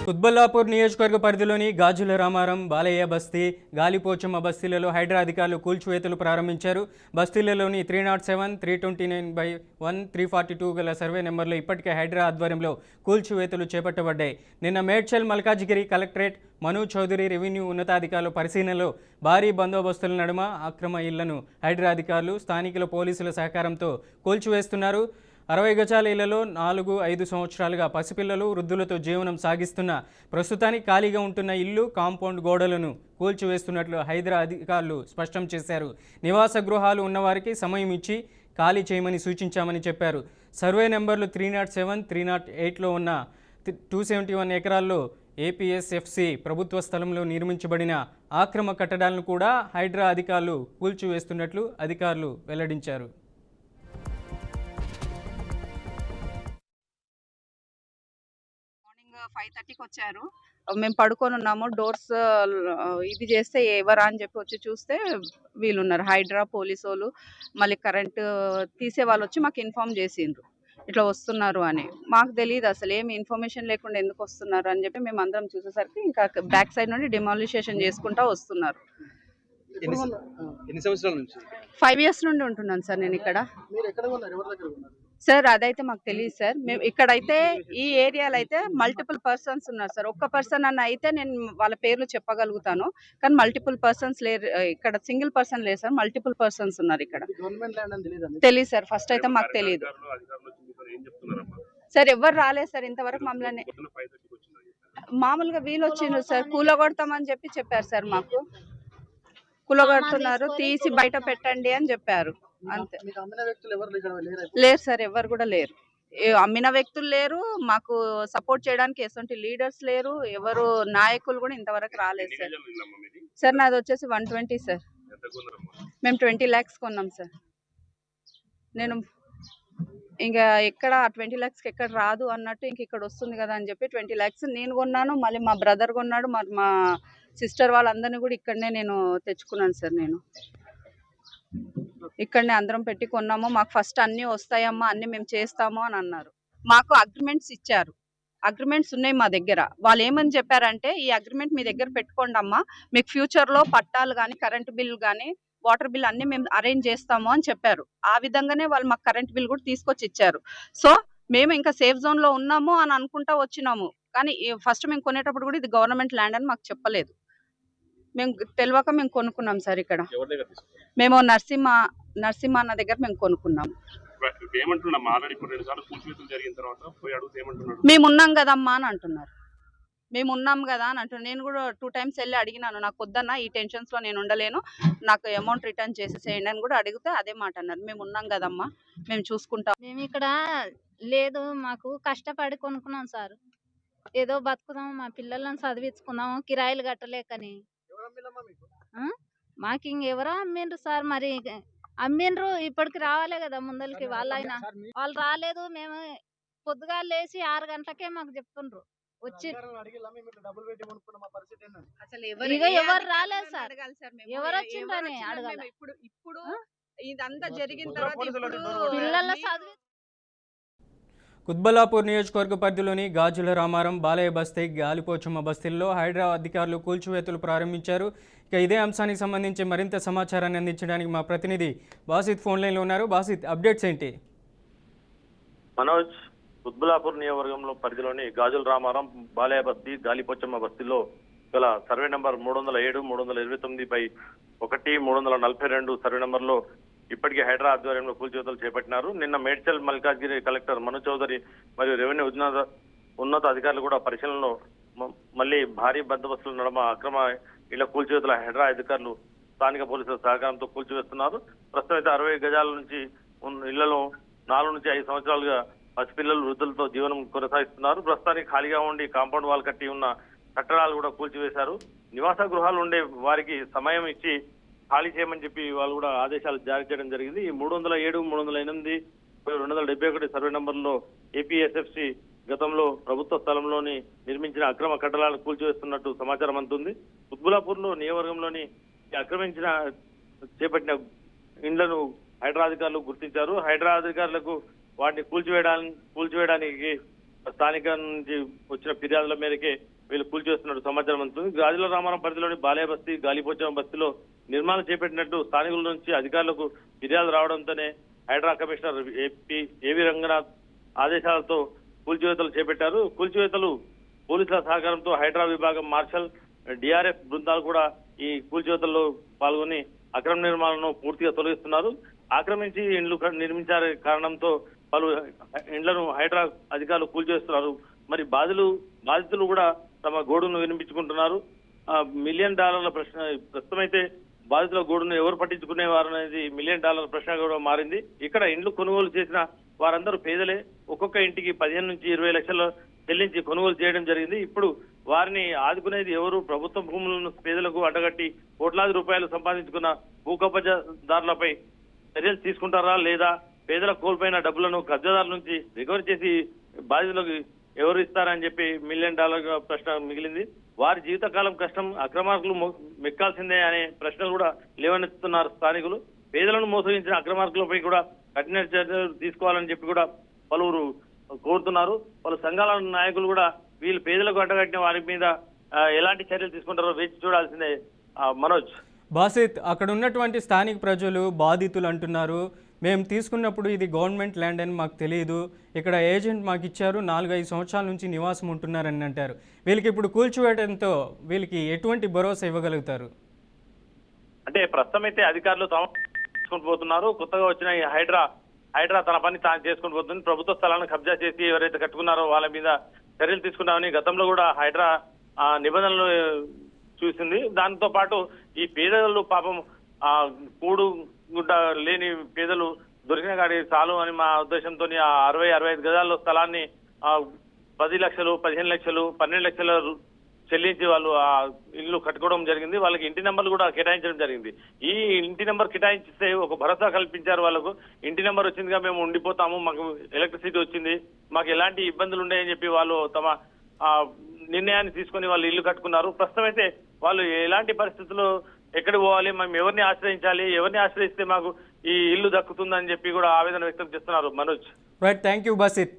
కుత్బుల్లాపూర్ నియోజకవర్గ పరిధిలోని గాజుల రామారం, బాలయ్య బస్తీ, గాలిపోచమ్మ బస్తీలలో హైడ్రా అధికారులు కూల్చివేతలు ప్రారంభించారు. బస్తీలలోని 307, 329/1, 342 గల సర్వే నెంబర్లు ఇప్పటికే హైడ్రా ఆధ్వర్యంలో కూల్చివేతలు చేపట్టబడ్డాయి. నిన్న మేడ్చల్ మల్కాజిగిరి కలెక్టరేట్, మను చౌదరి రెవెన్యూ ఉన్నతాధికారుల పరిశీలనలో భారీ బందోబస్తుల నడుమ అక్రమ ఇళ్లను హైడ్రా అధికారులు, స్థానికుల పోలీసుల సహకారంతో కూల్చివేస్తున్నారు. 60 గజాల ఇళ్లలో 4-5 సంవత్సరాలుగా పసిపిల్లలు, వృద్ధులతో జీవనం సాగిస్తున్న ప్రస్తుతానికి ఖాళీగా ఉంటున్న ఇల్లు, కాంపౌండ్ గోడలను కూల్చివేస్తున్నట్లు హైడ్రా అధికారులు స్పష్టం చేశారు. నివాస గృహాలు ఉన్నవారికి సమయం ఇచ్చి ఖాళీ చేయమని సూచించామని చెప్పారు. సర్వే నెంబర్లు 307, 308లో ఉన్న 271 ఎకరాల్లో ఏపీఎస్ఎఫ్సి ప్రభుత్వ స్థలంలో నిర్మించబడిన ఆక్రమ కట్టడాలను కూడా హైడ్రా అధికారులు కూల్చివేస్తున్నట్లు అధికారులు వెల్లడించారు. 5:30కి వచ్చారు. మేము పడుకొని ఉన్నాము. డోర్స్ ఇది చేస్తే ఎవరా అని చెప్పి వచ్చి చూస్తే వీళ్ళున్నారు, హైడ్రా పోలీసు వాళ్ళు. మళ్ళీ కరెంటు తీసే వాళ్ళు వచ్చి మాకు ఇన్ఫార్మ్ చేసిండ్రు ఇట్లా వస్తున్నారు అని. మాకు తెలియదు అసలు ఏమి ఇన్ఫర్మేషన్ లేకుండా ఎందుకు వస్తున్నారు అని చెప్పి మేము అందరం చూసేసరికి ఇంకా బ్యాక్ సైడ్ నుండి డిమాలిషేషన్ చేసుకుంటా వస్తున్నారు. 5 years నుండి ఉంటున్నాను సార్ నేను ఇక్కడ. సార్ అదైతే మాకు తెలియదు సార్. మేము ఇక్కడైతే ఈ ఏరియాలో అయితే మల్టిపుల్ పర్సన్స్ ఉన్నారు సార్. ఒక్క పర్సన్ అన్న అయితే నేను వాళ్ళ పేర్లు చెప్పగలుగుతాను, కానీ మల్టిపుల్ పర్సన్స్ లేరు ఇక్కడ. సింగిల్ పర్సన్ లేదు సార్, మల్టిపుల్ పర్సన్స్ ఉన్నారు ఇక్కడ. తెలియదు సార్, ఫస్ట్ అయితే మాకు తెలియదు సార్. ఎవరు రాలేదు సార్ ఇంతవరకు. మమ్మల్ని మామూలుగా వీళ్ళు వచ్చిండ్రు సార్, కూలగొడతామని చెప్పి చెప్పారు సార్. మాకు కూలగొడుతున్నారు, తీసి బయట పెట్టండి అని చెప్పారు, అంతే. లేరు సార్, ఎవరు కూడా లేరు. అమ్మిన వ్యక్తులు లేరు, మాకు సపోర్ట్ చేయడానికి ఎటువంటి లీడర్స్ లేరు, ఎవరు నాయకులు కూడా ఇంతవరకు రాలేదు సార్. సార్ నాది వచ్చేసి 120 సార్. మేము 20 lakhs కొన్నాం సార్. నేను ఇంకా ఎక్కడ 20 lakhs ఎక్కడ రాదు అన్నట్టు ఇంక ఇక్కడ వస్తుంది కదా అని చెప్పి 20 lakhs నేను కొన్నాను. మళ్ళీ మా బ్రదర్ కొన్నాడు, మరి మా సిస్టర్ వాళ్ళందరినీ కూడా ఇక్కడనే నేను తెచ్చుకున్నాను సార్. నేను ఇక్కడనే అందరం పెట్టి కొన్నాము. మాకు ఫస్ట్ అన్ని వస్తాయమ్మా, అన్ని మేము చేస్తాము అని అన్నారు. మాకు అగ్రిమెంట్స్ ఇచ్చారు, అగ్రిమెంట్స్ ఉన్నాయి మా దగ్గర. వాళ్ళు ఏమని చెప్పారంటే, ఈ అగ్రిమెంట్ మీ దగ్గర పెట్టుకోండి అమ్మా, మీకు ఫ్యూచర్లో పట్టాలు కానీ, కరెంటు బిల్ కానీ, వాటర్ బిల్ అన్ని మేము అరేంజ్ చేస్తాము అని చెప్పారు. ఆ విధంగానే వాళ్ళు మాకు కరెంట్ బిల్ కూడా తీసుకొచ్చి ఇచ్చారు. సో మేము ఇంకా సేఫ్ జోన్లో ఉన్నాము అని అనుకుంటా వచ్చినాము. కానీ ఫస్ట్ మేము కొనేటప్పుడు కూడా ఇది గవర్నమెంట్ ల్యాండ్ అని మాకు చెప్పలేదు. మేము తెలియక మేము కొనుక్కున్నాం సార్. ఇక్కడ మేము నరసింహ అన్న దగ్గర మేము కొనుక్కున్నాము. మేము ఉన్నాం కదమ్మా అని అంటున్నారు. మేము ఉన్నాం కదా అని అంటున్నారు. నేను కూడా 2 times వెళ్ళి అడిగినాను, నాకు వద్దన్నా, ఈ టెన్షన్స్ లో నేను ఉండలేను, నాకు అమౌంట్ రిటర్న్ చేసేసేయండి అని కూడా అడిగితే అదే మాట అన్నారు. మేము ఉన్నాం కదమ్మా, మేము చూసుకుంటాం. మేము ఇక్కడ లేదు, మాకు కష్టపడి కొనుక్కున్నాం సార్. ఏదో బతుకుదాం, మా పిల్లలను చదివించుకుందాం, కిరాయిలు కట్టలేకని. మాకు ఇంకెవరో అమ్మిండ్రు సార్. మరి అమ్మిండ్రు, ఇప్పటికి రావాలే కదా ముందరికి. వాళ్ళైనా వాళ్ళు రాలేదు. మేము పొద్దుగా లేచి 6 గంటలకే మాకు చెప్తుండ్రు వచ్చి. ఎవరు రాలేదు సార్, ఎవరు వచ్చిండ్రని అడగాలి. ఇప్పుడు ఇదంతా జరిగిన తర్వాత పిల్లల చదివి. కుత్బుల్లాపూర్ నియోజకవర్గ పరిధిలోని గాజుల రామారం, బాలయ్య బస్తీ, గాలిపోచమ్మ బస్తీల్లో హైడ్రా అధికారులు కూల్చివేతలు ప్రారంభించారు. ఇక ఇదే అంశానికి సంబంధించి మరింత సమాచారాన్ని అందించడానికి మా ప్రతినిధి బాసిత్ ఫోన్ లైన్లో ఉన్నారు. బాసిత్, అప్డేట్స్ ఏంటి? మనోజ్, కుత్బుల్లాపూర్ నియోజకవర్గంలో పరిధిలోని గాజుల రామారం, బాలయ్య బస్తీ, గాలిపోచమ్మ బస్తీలో గల సర్వే నెంబర్ 307, 329/1, 342 సర్వే నెంబర్లో ఇప్పటికే హైడ్రా ఆధ్వర్యంలో కూల్చివేతలు చేపట్టినారు. నిన్న మేడ్చల్ మల్కాజ్గిరి కలెక్టర్ మను చౌదరి మరియు రెవెన్యూ ఉన్నత అధికారులు కూడా పరిశీలనలో మళ్ళీ భారీ బందోబస్తుల నడుమ అక్రమ ఇళ్ల కూల్చివేతల హైడ్రా అధికారులు స్థానిక పోలీసుల సహకారంతో కూల్చివేస్తున్నారు. ప్రస్తుతం అయితే 60 గజాల నుంచి ఇళ్లలో 4 నుంచి 5 సంవత్సరాలుగా పసిపిల్లలు, వృద్ధులతో జీవనం కొనసాగిస్తున్నారు. ప్రస్తుతానికి ఖాళీగా ఉండి కాంపౌండ్ వాల్ కట్టి ఉన్న కట్టడాలు కూడా కూల్చివేశారు. నివాస గృహాలు ఉండే వారికి సమయం ఇచ్చి ఖాళీ చేయమని చెప్పి వాళ్ళు కూడా ఆదేశాలు జారీ చేయడం జరిగింది. ఈ 307, 308, 271 సర్వే నంబర్లో ఏపీఎస్ఎఫ్సి గతంలో ప్రభుత్వ స్థలంలోని నిర్మించిన అక్రమ కట్టడాలను కూల్చివేస్తున్నట్టు సమాచారం అందుతుంది. కుత్బుల్లాపూర్లో నియోజకవర్గంలోని చేపట్టిన ఇండ్లను హైడ్రా అధికారులు గుర్తించారు. హైడ్రా అధికారులకు వాటిని కూల్చివేయడానికి స్థానిక నుంచి వచ్చిన ఫిర్యాదుల మేరకే వీళ్ళు కూల్చేస్తున్నట్టు సమాచారం అందుతుంది. గాజుల రామారం పరిధిలోని బాలయ్య బస్తీ, గాలిపోచమ్మ బస్తీలో నిర్మాణం చేపట్టినట్టు స్థానికుల నుంచి అధికారులకు ఫిర్యాదు రావడంతోనే హైడ్రా కమిషనర్ ఏవి రంగనాథ్ ఆదేశాలతో కూల్చివేతలు చేపట్టారు. కూల్చివేతలు పోలీసుల సహకారంతో హైడ్రా విభాగం మార్షల్, డిఆర్ఎఫ్ బృందాలు కూడా ఈ కూల్చివేతల్లో పాల్గొని అక్రమ నిర్మాణాలను పూర్తిగా తొలగిస్తున్నారు. ఆక్రమించి ఇండ్లు నిర్మించారే కారణంతో పలు ఇండ్లను హైడ్రా అధికారులు కూల్చేస్తున్నారు. మరి బాధితులు కూడా తమ గోడును వినిపించుకుంటున్నారు. $1 మిలియన్ ప్రశ్న ప్రస్తుతం అయితే బాధితుల గోడును ఎవరు పట్టించుకునేవారు అనేది $1 మిలియన్ ప్రశ్న కూడా మారింది. ఇక్కడ ఇండ్లు కొనుగోలు చేసిన వారందరూ పేదలే. ఒక్కొక్క ఇంటికి 15 నుంచి 20 లక్షలు చెల్లించి కొనుగోలు చేయడం జరిగింది. ఇప్పుడు వారిని ఆదుకునేది ఎవరు? ప్రభుత్వ భూములను పేదలకు అడ్డగట్టి కోట్లాది రూపాయలు సంపాదించుకున్న భూకబ్జాదారులపై చర్యలు తీసుకుంటారా, లేదా పేదలకు కోల్పోయిన డబ్బులను కబ్జాదారుల నుంచి రికవరీ చేసి బాధితులకు ఎవరు ఇస్తారని చెప్పి $1 మిలియన్ ప్రశ్న మిగిలింది. వారి జీవితకాలం కష్టం అక్రమార్కులు మెక్కాల్సిందే అనే ప్రశ్నలు కూడా లేవనెత్తుతున్నారు స్థానికులు. పేదలను మోసగించిన అక్రమార్కులపై కూడా కఠిన చర్యలు తీసుకోవాలని చెప్పి కూడా పలువురు కోరుతున్నారు. పలు సంఘాల నాయకులు కూడా వీళ్ళు పేదలకు అడ్డగట్టిన వారి మీద ఎలాంటి చర్యలు తీసుకుంటారో వేచి చూడాల్సిందే. మనోజ్, బాసిత్, అక్కడ ఉన్నటువంటి స్థానిక ప్రజలు బాధితులు అంటున్నారు, మేము తీసుకున్నప్పుడు ఇది గవర్నమెంట్ ల్యాండ్ అని మాకు తెలియదు, ఇక్కడ ఏజెంట్ మాకు ఇచ్చారు, 4-5 సంవత్సరాల నుంచి నివాసం ఉంటున్నారని అంటారు. వీళ్ళకి ఇప్పుడు కూల్చివేయడంతో వీళ్ళకి ఎటువంటి భరోసా ఇవ్వగలుగుతారు? అంటే ప్రస్తుతం అయితే అధికారులు తీసుకుని పోతున్నారు. కొత్తగా వచ్చిన ఈ హైడ్రా తన పని తాను చేసుకుని పోతుంది. ప్రభుత్వ స్థలాలను కబ్జా చేసి ఎవరైతే కట్టుకున్నారో వాళ్ళ మీద చర్యలు తీసుకున్నామని గతంలో కూడా హైడ్రా నిబంధనలు చూసింది. దాంతో పాటు ఈ పేదలు పాపం కూడు గుడ్డ లేని పేదలు దొరికిన కాడి చాలు అని మా ఉద్దేశంతో 60-65 గజాల్లో స్థలాన్ని 10 లక్షలు, 15 లక్షలు, 12 లక్షల చెల్లించి వాళ్ళు ఆ ఇల్లు కట్టుకోవడం జరిగింది. వాళ్ళకి ఇంటి నెంబర్లు కూడా కేటాయించడం జరిగింది. ఈ ఇంటి నెంబర్ కేటాయించితే ఒక భరోసా కల్పించారు వాళ్ళకు. ఇంటి నెంబర్ వచ్చిందిగా మేము ఉండిపోతాము, మాకు ఎలక్ట్రిసిటీ వచ్చింది, మాకు ఎలాంటి ఇబ్బందులు ఉన్నాయని చెప్పి వాళ్ళు తమ నిర్ణయాన్ని తీసుకొని వాళ్ళు ఇల్లు కట్టుకున్నారు. ప్రస్తుతం అయితే వాళ్ళు ఎలాంటి పరిస్థితుల్లో ఎక్కడ పోవాలి, మేము ఎవరిని ఆశ్రయించాలి, ఎవరిని ఆశ్రయిస్తే మాకు ఈ ఇల్లు దక్కుతుందని చెప్పి కూడా ఆవేదన వ్యక్తం చేస్తున్నారు. Manoj, right, thank you Basit.